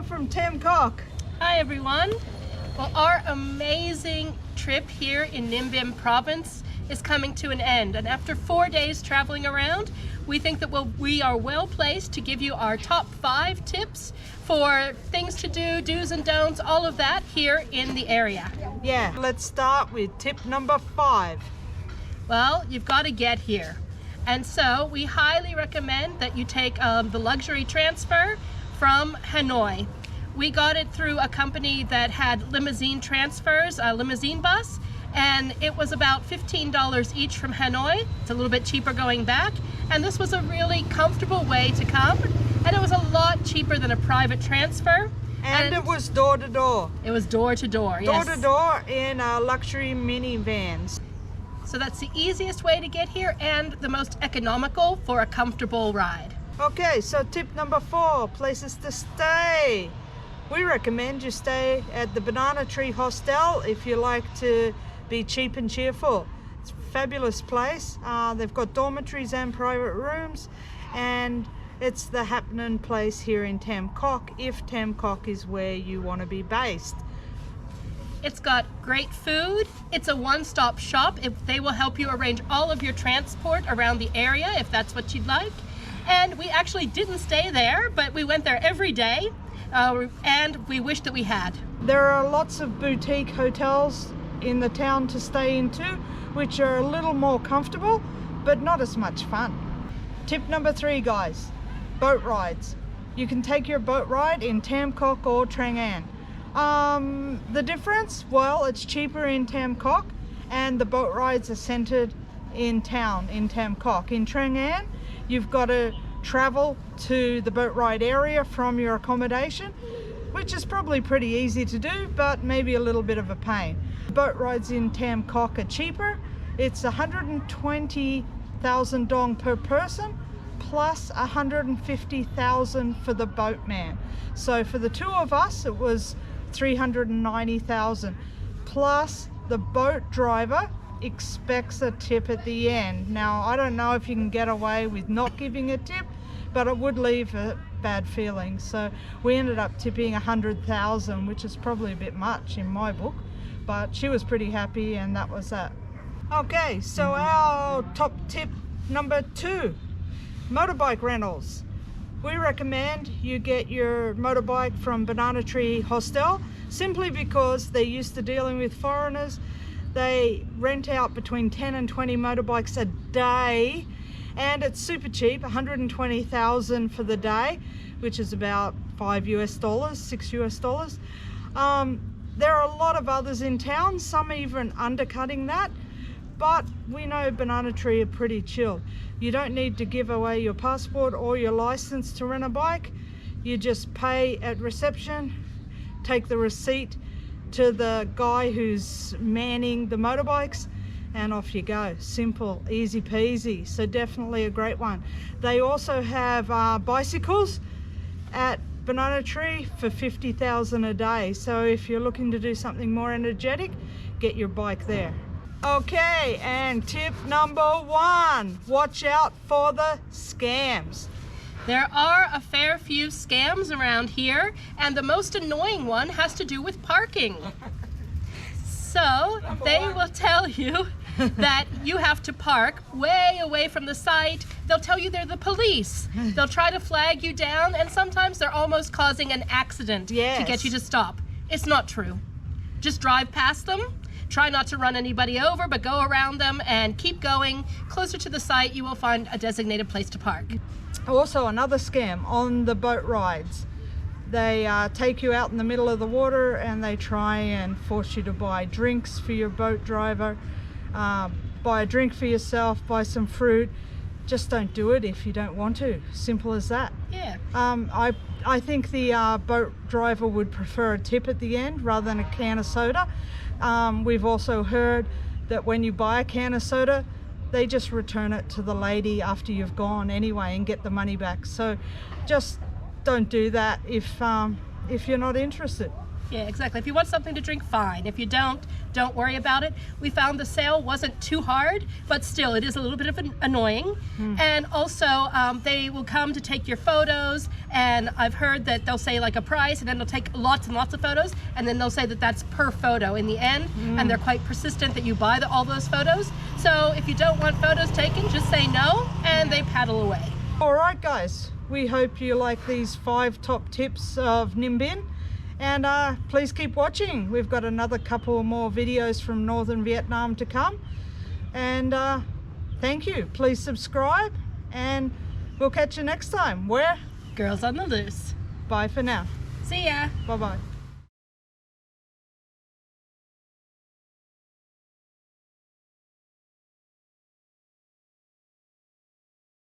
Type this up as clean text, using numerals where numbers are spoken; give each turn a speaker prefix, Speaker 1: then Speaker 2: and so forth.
Speaker 1: from Tamcock.
Speaker 2: Hi everyone. Well, our amazing trip here in Ninh Binh province is coming to an end, and after 4 days traveling around, we think that we are well placed to give you our top 5 tips for things to do, do's and don'ts, all of that here in the area.
Speaker 1: Yeah, let's start with tip number 5.
Speaker 2: Well, you've got to get here. And so we highly recommend that you take the luxury transfer from Hanoi. We got it through a company that had limousine transfers, a limousine bus, and it was about $15 each from Hanoi. It's a little bit cheaper going back, and this was a really comfortable way to come, and it was a lot cheaper than a private transfer.
Speaker 1: And it was door to door.
Speaker 2: It was door to door, yes.
Speaker 1: Door to door in luxury minivans.
Speaker 2: So that's the easiest way to get here and the most economical for a comfortable ride.
Speaker 1: Okay, so tip number 4, places to stay. We recommend you stay at the Banana Tree Hostel if you like to be cheap and cheerful. It's a fabulous place. They've got dormitories and private rooms, and it's the happening place here in Tamcock if Tamcock is where you want to be based.
Speaker 2: It's got great food. It's a one-stop shop. They will help you arrange all of your transport around the area if that's what you'd like. And we actually didn't stay there, but we went there every day, and we wish that we had.
Speaker 1: There are lots of boutique hotels in the town to stay into, which are a little more comfortable, but not as much fun. Tip number 3, guys, boat rides. You can take your boat ride in Tamcock or Trang An. The difference, well, it's cheaper in Tamcock, and the boat rides are centered in town in Tamcock. In Trang An, you've got to travel to the boat ride area from your accommodation, which is probably pretty easy to do, but maybe a little bit of a pain. Boat rides in Tamcock are cheaper. It's 120,000 dong per person, plus 150,000 for the boatman. So for the 2 of us, it was 390,000, plus the boat driver expects a tip at the end. Now, I don't know if you can get away with not giving a tip, but it would leave a bad feeling. So we ended up tipping 100,000, which is probably a bit much in my book, but she was pretty happy, and that was that. Okay, so our top tip number 2, motorbike rentals. We recommend you get your motorbike from Banana Tree Hostel simply because they're used to dealing with foreigners. They rent out between 10 and 20 motorbikes a day, and it's super cheap, 120,000 for the day, which is about $5 US, $6 US. There are a lot of others in town, some even undercutting that, but we know Banana Tree are pretty chill. You don't need to give away your passport or your license to rent a bike. You just pay at reception, take the receipt to the guy who's manning the motorbikes, and off you go. Simple, easy peasy. So definitely a great one. They also have bicycles at Banana Tree for 50,000 a day. So if you're looking to do something more energetic, get your bike there. Okay, and tip number 1, watch out for the scams.
Speaker 2: There are a fair few scams around here, and the most annoying one has to do with parking. So they will tell you that you have to park way away from the site. They'll tell you they're the police. They'll try to flag you down, and sometimes they're almost causing an accident to get you to stop. It's not true. Just drive past them. Try not to run anybody over, but go around them and keep going. Closer to the site, you will find a designated place to park.
Speaker 1: Also, another scam on the boat rides. They take you out in the middle of the water and they try and force you to buy drinks for your boat driver, buy a drink for yourself, buy some fruit. Just don't do it if you don't want to. Simple as that.
Speaker 2: Yeah.
Speaker 1: I think the boat driver would prefer a tip at the end rather than a can of soda. We've also heard that when you buy a can of soda, they just return it to the lady after you've gone anyway and get the money back. So just don't do that if you're not interested.
Speaker 2: Yeah, exactly. If you want something to drink, fine. If you don't worry about it. We found the sale wasn't too hard, but still, it is a little bit of annoying. And also, they will come to take your photos, and I've heard that they'll say like a price, and then they'll take lots and lots of photos, and then they'll say that that's per photo in the end, and they're quite persistent that you buy all those photos. So if you don't want photos taken, just say no, and they paddle away.
Speaker 1: All right, guys. We hope you like these 5 top tips of Ninh Binh. And please keep watching. We've got another couple more videos from Northern Vietnam to come. And thank you. Please subscribe, and we'll catch you next time. Where?
Speaker 2: Girls on the Loose.
Speaker 1: Bye for now.
Speaker 2: See ya.
Speaker 1: Bye-bye.